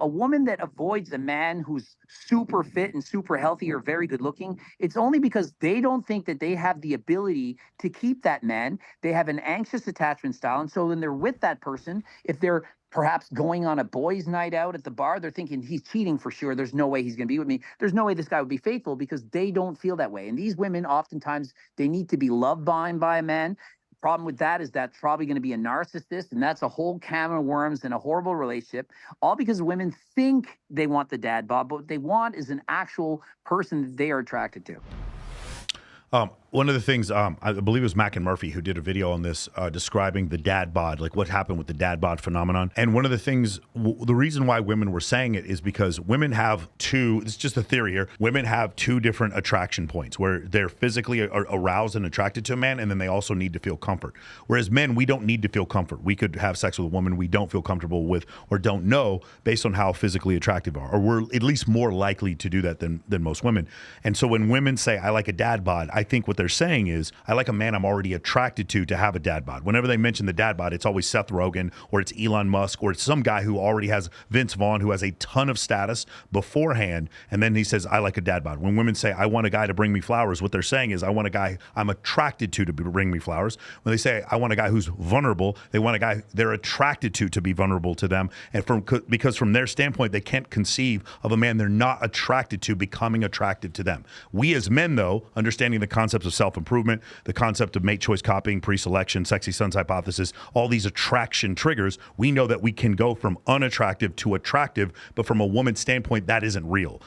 a woman that avoids a man who's super fit and super healthy or very good looking, it's only because they don't think that they have the ability to keep that man. They have an anxious attachment style. And so when they're with that person, if they're perhaps going on a boys' night out at the bar, they're thinking he's cheating for sure. There's no way he's going to be with me. There's no way this guy would be faithful because they don't feel that way. And these women, oftentimes, they need to be loved by a man. Problem with that is that's probably going to be a narcissist, and that's a whole can of worms and a horrible relationship, all because women think they want the dad bod, but what they want is an actual person that they are attracted to. One of the things, I believe it was Mac and Murphy who did a video on this describing the dad bod, like what happened with the dad bod phenomenon. And one of the things, the reason why women were saying it is because women have it's just a theory here, women have two different attraction points where they're physically aroused and attracted to a man, and then they also need to feel comfort. Whereas men, we don't need to feel comfort. We could have sex with a woman we don't feel comfortable with or don't know based on how physically attractive we are, or we're at least more likely to do that than most women. And so when women say, I like a dad bod, I think what they're saying is, I like a man I'm already attracted to have a dad bod. Whenever they mention the dad bod, it's always Seth Rogen or it's Elon Musk or it's some guy who already has Vince Vaughn, who has a ton of status beforehand, and then he says, I like a dad bod. When women say, I want a guy to bring me flowers, what they're saying is, I want a guy I'm attracted to bring me flowers. When they say, I want a guy who's vulnerable, they want a guy they're attracted to be vulnerable to them. And because from their standpoint, they can't conceive of a man they're not attracted to becoming attractive to them. We as men, though, understanding the concepts of self-improvement, the concept of mate choice copying, pre-selection, sexy sons hypothesis, all these attraction triggers, we know that we can go from unattractive to attractive, but from a woman's standpoint, that isn't real.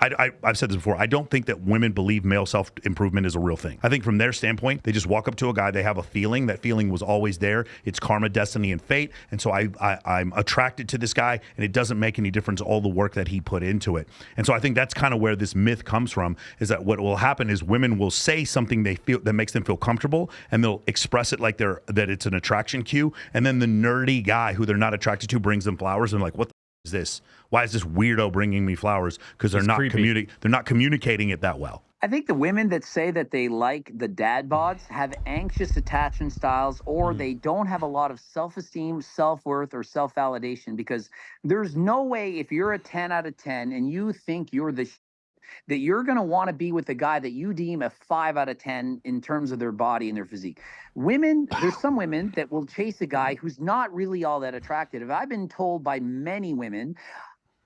I've said this before, I don't think that women believe male self-improvement is a real thing. I think from their standpoint, they just walk up to a guy, they have a feeling, that feeling was always there, it's karma, destiny, and fate, and so I'm attracted to this guy, and it doesn't make any difference all the work that he put into it. And so I think that's kind of where this myth comes from, is that what will happen is women will say something they feel that makes them feel comfortable, and they'll express it like that it's an attraction cue, and then the nerdy guy who they're not attracted to brings them flowers, and like, what the is this? Why is this weirdo bringing me flowers? Because they're not communicating it that well. I think the women that say that they like the dad bods have anxious attachment styles, or they don't have a lot of self-esteem, self-worth, or self-validation, because there's no way, if you're a 10 out of 10 and you think you're that you're going to want to be with a guy that you deem a 5 out of 10 in terms of their body and their physique. There's some women that will chase a guy who's not really all that attractive. I've been told by many women,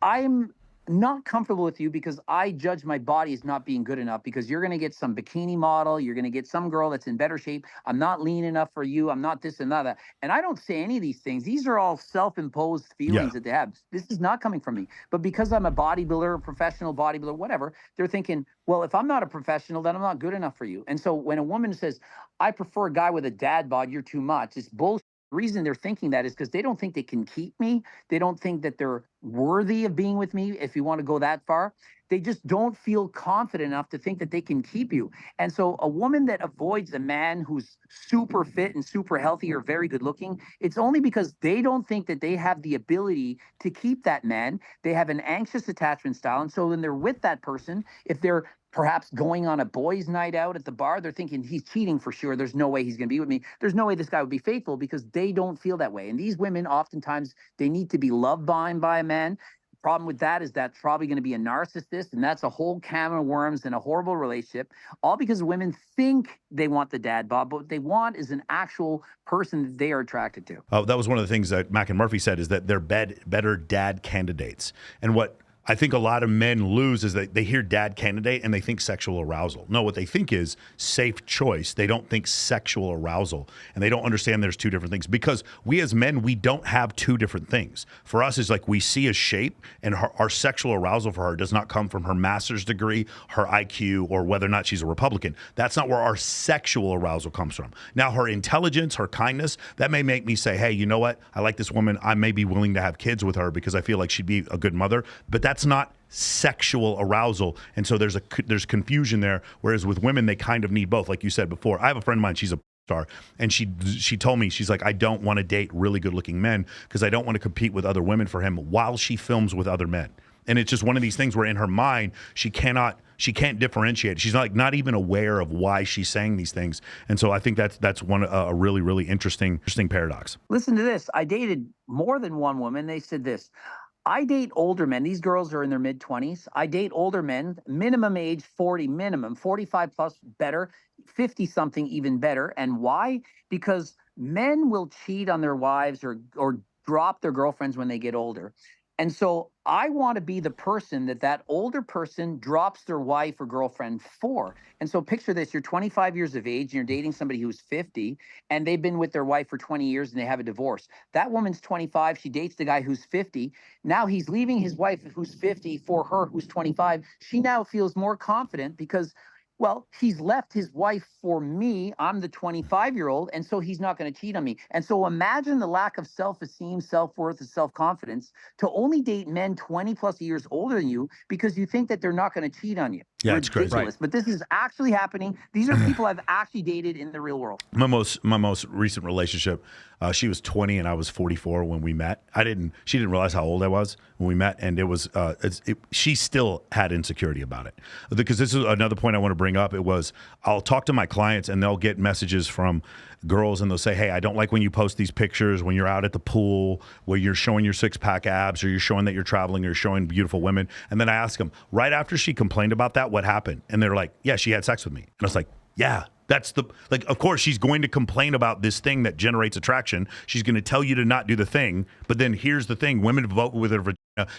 I'm not comfortable with you because I judge my body as not being good enough, because you're going to get some bikini model, you're going to get some girl that's in better shape. I'm not lean enough for you. I'm not this and not that. And I don't say any of these things. These are all self-imposed feelings that they have. This is not coming from me. But because I'm a bodybuilder, a professional bodybuilder, whatever, they're thinking, well, if I'm not a professional, then I'm not good enough for you. And so when a woman says, I prefer a guy with a dad bod, you're too much, it's bullshit. The reason they're thinking that is because they don't think they can keep me. They don't think that they're worthy of being with me, if you want to go that far. They just don't feel confident enough to think that they can keep you. And so a woman that avoids a man who's super fit and super healthy or very good looking, it's only because they don't think that they have the ability to keep that man. They have an anxious attachment style. And so when they're with that person, if they're perhaps going on a boys' night out at the bar, they're thinking he's cheating for sure. There's no way he's going to be with me. There's no way this guy would be faithful, because they don't feel that way. And these women, oftentimes, they need to be loved by a man. The problem with that is that's probably going to be a narcissist, and that's a whole can of worms and a horrible relationship, all because women think they want the dad bod, but what they want is an actual person that they are attracted to. Oh, that was one of the things that Mac and Murphy said, is that they're better dad candidates. And what I think a lot of men lose is that they hear dad candidate and they think sexual arousal. No, what they think is safe choice. They don't think sexual arousal, and they don't understand there's two different things, because we as men, we don't have two different things. For us, it's like we see a shape, and our sexual arousal for her does not come from her master's degree, her IQ, or whether or not she's a Republican. That's not where our sexual arousal comes from. Now, her intelligence, her kindness, that may make me say, hey, you know what? I like this woman. I may be willing to have kids with her because I feel like she'd be a good mother, but that's not sexual arousal. And so there's confusion there, whereas with women, they kind of need both. Like you said before, I have a friend of mine, she's a star, and she told me, she's like, I don't want to date really good looking men because I don't want to compete with other women for him while she films with other men. And it's just one of these things where in her mind, she can't differentiate. She's not even aware of why she's saying these things. And so I think that's a really, really interesting paradox. Listen to this. I dated more than one woman. They said this: I date older men. These girls are in their mid 20s. I date older men, minimum age 40, minimum 45 plus better, 50 something even better. And why? Because men will cheat on their wives or drop their girlfriends when they get older. And so I want to be the person that older person drops their wife or girlfriend for. And so picture this, you're 25 years of age and you're dating somebody who's 50 and they've been with their wife for 20 years and they have a divorce. That woman's 25, she dates the guy who's 50. Now he's leaving his wife who's 50 for her who's 25. She now feels more confident because, well, he's left his wife for me. I'm the 25-year-old, and so he's not going to cheat on me. And so imagine the lack of self-esteem, self-worth, and self-confidence to only date men 20 plus years older than you because you think that they're not going to cheat on you. Yeah, it's crazy. Ridiculous. But this is actually happening. These are people I've actually dated in the real world. My most recent relationship, she was 20 and I was 44 when we met. She didn't realize how old I was when we met, and she still had insecurity about it. Because this is another point I want to bring up. It was, I'll talk to my clients and they'll get messages from girls and they'll say, hey, I don't like when you post these pictures when you're out at the pool where you're showing your six-pack abs or you're showing that you're traveling or you're showing beautiful women. And then I ask them, right after she complained about that, what happened? And they're like, yeah, she had sex with me. And I was like, yeah. That's of course, she's going to complain about this thing that generates attraction. She's going to tell you to not do the thing. But then here's the thing. Women vote with their vagina.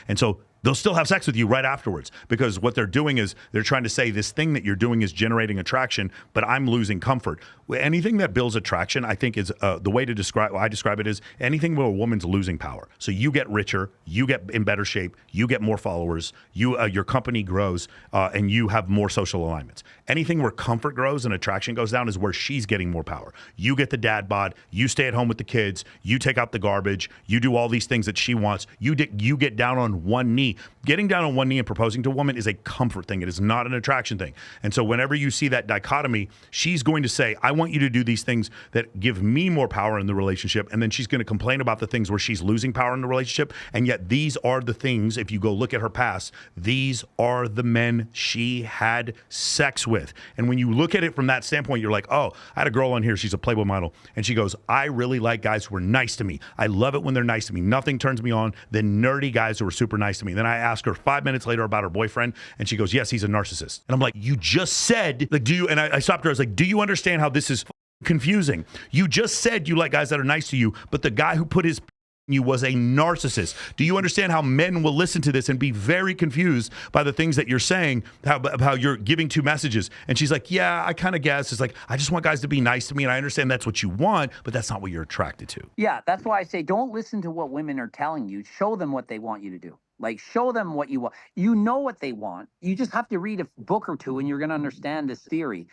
And so they'll still have sex with you right afterwards because what they're doing is they're trying to say this thing that you're doing is generating attraction, but I'm losing comfort. Anything that builds attraction, I think, is the way to describe. I describe it as anything where a woman's losing power. So you get richer, you get in better shape, you get more followers, your company grows, and you have more social alignments. Anything where comfort grows and attraction goes down is where she's getting more power. You get the dad bod, you stay at home with the kids, you take out the garbage, you do all these things that she wants. You get down on one knee. Getting down on one knee and proposing to a woman is a comfort thing. It is not an attraction thing. And so whenever you see that dichotomy, she's going to say, I want you to do these things that give me more power in the relationship. And then she's going to complain about the things where she's losing power in the relationship. And yet these are the things, if you go look at her past, these are the men she had sex with. And when you look at it from that standpoint, you're like, oh, I had a girl on here. She's a Playboy model. And she goes, I really like guys who are nice to me. I love it when they're nice to me. Nothing turns me on than nerdy guys who are super nice to me. Then I ask her 5 minutes later about her boyfriend, and she goes, yes, he's a narcissist. And I'm like, you just said, like, do you, and I stopped her. I was like, do you understand how this is confusing? You just said you like guys that are nice to you, but the guy who put his you was a narcissist. Do you understand how men will listen to this and be very confused by the things that you're saying, how you're giving two messages? And she's like, yeah, I kind of guess. It's like, I just want guys to be nice to me, and I understand that's what you want, but that's not what you're attracted to. Yeah, that's why I say don't listen to what women are telling you. Show them what they want you to do. Like, show them what you want. You know what they want. You just have to read a book or two and you're going to understand this theory.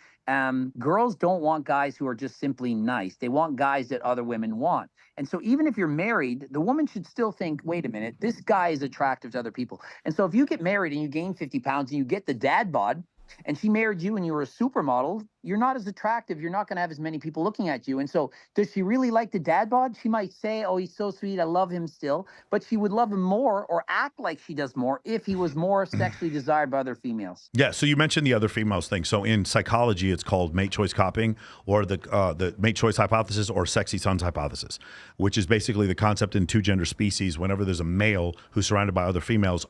Girls don't want guys who are just simply nice. They want guys that other women want. And so even if you're married, the woman should still think, wait a minute, this guy is attractive to other people. And so if you get married and you gain 50 pounds and you get the dad bod, and she married you and you were a supermodel, you're not as attractive. You're not going to have as many people looking at you. And so does she really like the dad bod? She might say, oh, he's so sweet. I love him still. But she would love him more or act like she does more if he was more sexually desired by other females. Yeah. So you mentioned the other females thing. So in psychology, it's called mate choice copying, or the mate choice hypothesis, or sexy sons hypothesis, which is basically the concept in two gender species. Whenever there's a male who's surrounded by other females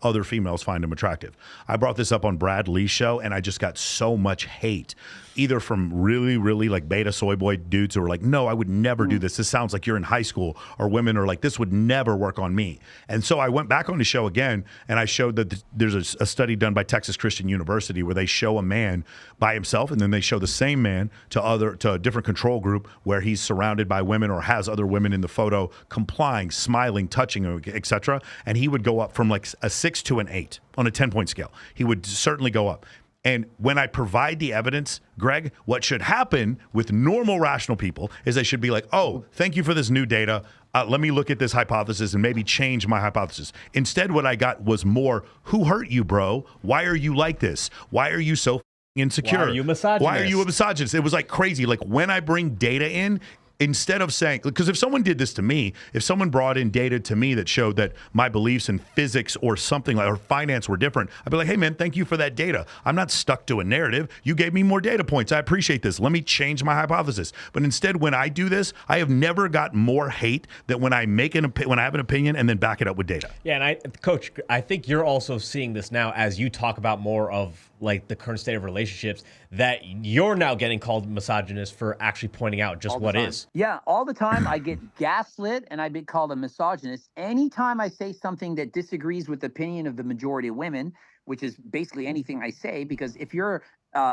find him attractive. I brought this up on Brad Lee's show, and I just got so much hate, either from really, really like beta soy boy dudes who are like, no, I would never do this. This sounds like you're in high school. Or women are like, this would never work on me. And so I went back on the show again, and I showed that there's a study done by Texas Christian University where they show a man by himself, and then they show the same man to a different control group where he's surrounded by women or has other women in the photo complying, smiling, touching, etc. And he would go up from like a 6 to an 8 on a 10-point scale. He would certainly go up. And when I provide the evidence, Greg, what should happen with normal, rational people is they should be like, oh, thank you for this new data. Let me look at this hypothesis and maybe change my hypothesis. Instead, what I got was more, who hurt you, bro? Why are you like this? Why are you so insecure? Why are you misogynist? Why are you a misogynist? It was like crazy. Like when I bring data in, instead of saying, because if someone did this to me, if someone brought in data to me that showed that my beliefs in physics or something like or finance were different, I'd be like, hey man, thank you for that data. I'm not stuck to a narrative. You gave me more data points. I appreciate this. Let me change my hypothesis. But instead, when I do this, I have never got more hate than when I when I have an opinion and then back it up with data. Yeah, and Coach, I think you're also seeing this now as you talk about more of like the current state of relationships, that you're now getting called misogynist for actually pointing out just what is. Yeah, all the time I get gaslit and I get called a misogynist. Anytime I say something that disagrees with the opinion of the majority of women, which is basically anything I say, because if you're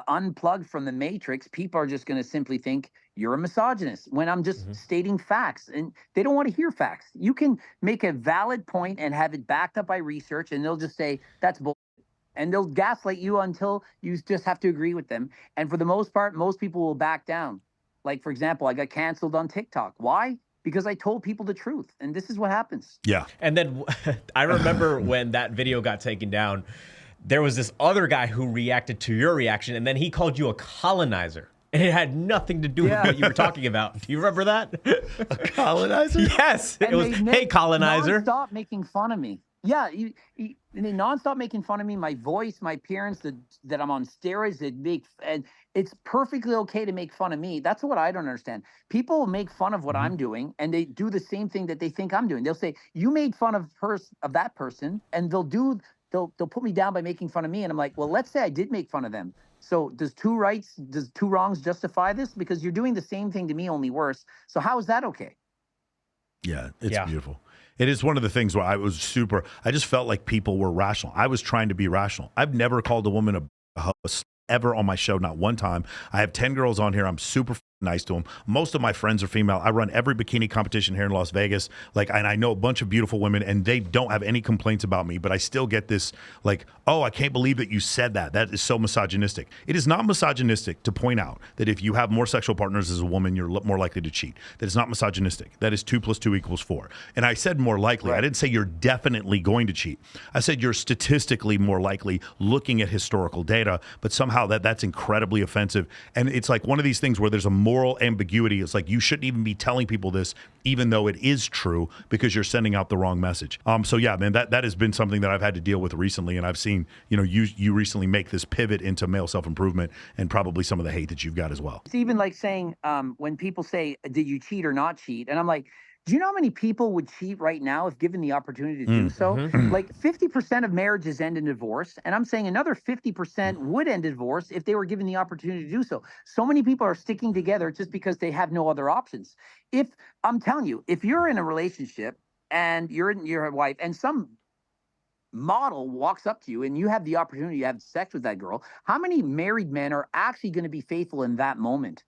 unplugged from the matrix, people are just going to simply think you're a misogynist when I'm just stating facts, and they don't want to hear facts. You can make a valid point and have it backed up by research, and they'll just say that's bull. And they'll gaslight you until you just have to agree with them. And for the most part, most people will back down. Like, for example, I got canceled on TikTok. Why? Because I told people the truth. And this is what happens. Yeah. And then I remember when that video got taken down, there was this other guy who reacted to your reaction, and then he called you a colonizer. And it had nothing to do with what you were talking about. Do you remember that? A colonizer? Yes. It was, hey, colonizer. Stop making fun of me. Yeah, and they nonstop making fun of me, my voice, my appearance, that I'm on steroids. And it's perfectly okay to make fun of me. That's what I don't understand. People make fun of what I'm doing, and they do the same thing that they think I'm doing. They'll say, "You made fun of that person," and they'll put me down by making fun of me. And I'm like, well, let's say I did make fun of them. So does two wrongs justify this? Because you're doing the same thing to me, only worse. So how is that okay? Yeah, it's beautiful. It is one of the things where I just felt like people were rational. I was trying to be rational. I've never called a woman a host ever on my show, not one time. I have 10 girls on here. I'm super nice to them. Most of my friends are female. I run every bikini competition here in Las Vegas. And I know a bunch of beautiful women, and they don't have any complaints about me, but I still get this oh, I can't believe that you said that. That is so misogynistic. It is not misogynistic to point out that if you have more sexual partners as a woman, you're more likely to cheat. That is not misogynistic. That is 2 + 2 = 4. And I said more likely. Right. I didn't say you're definitely going to cheat. I said you're statistically more likely, looking at historical data, but somehow that's incredibly offensive. And it's like one of these things where there's a moral ambiguity. It's like you shouldn't even be telling people this, even though it is true, because you're sending out the wrong message. So yeah, man, that has been something that I've had to deal with recently, and I've seen you recently make this pivot into male self-improvement, and probably some of the hate that you've got as well. It's even like saying when people say, "Did you cheat or not cheat?" And I'm like, do you know how many people would cheat right now if given the opportunity to do so? Like 50% of marriages end in divorce. And I'm saying another 50% would end in divorce if they were given the opportunity to do so. So many people are sticking together just because they have no other options. I'm telling you, if you're in a relationship and you're your wife and some model walks up to you and you have the opportunity to have sex with that girl, how many married men are actually going to be faithful in that moment?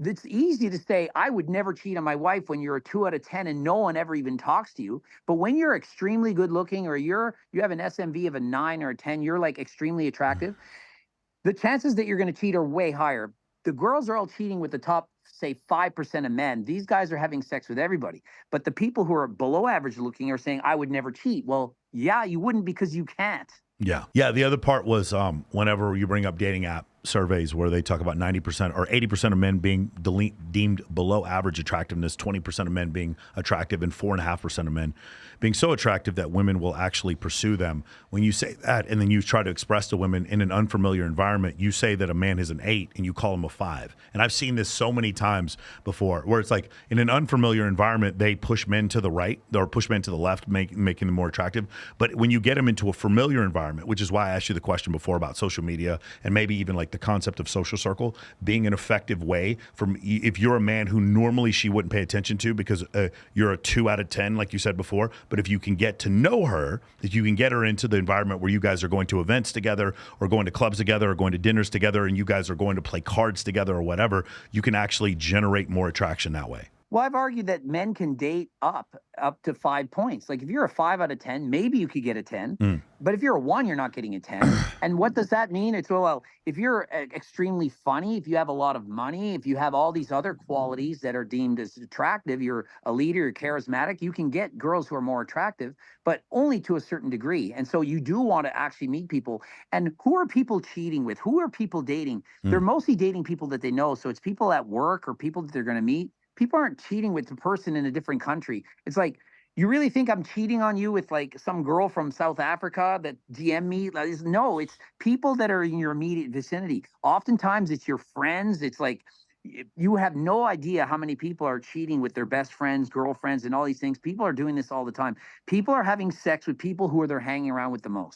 It's easy to say, I would never cheat on my wife when you're a 2 out of 10 and no one ever even talks to you. But when you're extremely good looking, or you have an SMV of a 9 or a 10, you're like extremely attractive, the chances that you're going to cheat are way higher. The girls are all cheating with the top, say, 5% of men. These guys are having sex with everybody. But the people who are below average looking are saying, I would never cheat. Well, yeah, you wouldn't, because you can't. Yeah. Yeah. The other part was whenever you bring up dating app surveys where they talk about 90% or 80% of men being deemed below average attractiveness, 20% of men being attractive, and 4.5% of men being so attractive that women will actually pursue them. When you say that and then you try to express to women in an unfamiliar environment, you say that a man is an 8 and you call him a 5. And I've seen this so many times before where it's like in an unfamiliar environment, they push men to the right or push men to the left, making them more attractive. But when you get them into a familiar environment, which is why I asked you the question before about social media and maybe even like the concept of social circle being an effective way from if you're a man who normally she wouldn't pay attention to because you're a 2 out of 10, like you said before, but if you can get to know her, that you can get her into the environment where you guys are going to events together or going to clubs together or going to dinners together and you guys are going to play cards together or whatever, you can actually generate more attraction that way. Well, I've argued that men can date up to 5 points. Like if you're a 5 out of 10, maybe you could get a 10. But if you're a 1, you're not getting a 10. And what does that mean? It's, well, if you're extremely funny, if you have a lot of money, if you have all these other qualities that are deemed as attractive, you're a leader, you're charismatic, you can get girls who are more attractive, but only to a certain degree. And so you do want to actually meet people. And who are people cheating with? Who are people dating? They're mostly dating people that they know. So it's people at work or people that they're going to meet. People aren't cheating with the person in a different country. It's like, you really think I'm cheating on you with like some girl from South Africa that DM me? No, it's people that are in your immediate vicinity. Oftentimes it's your friends. It's like, you have no idea how many people are cheating with their best friends, girlfriends, and all these things. People are doing this all the time. People are having sex with people who are they're hanging around with the most.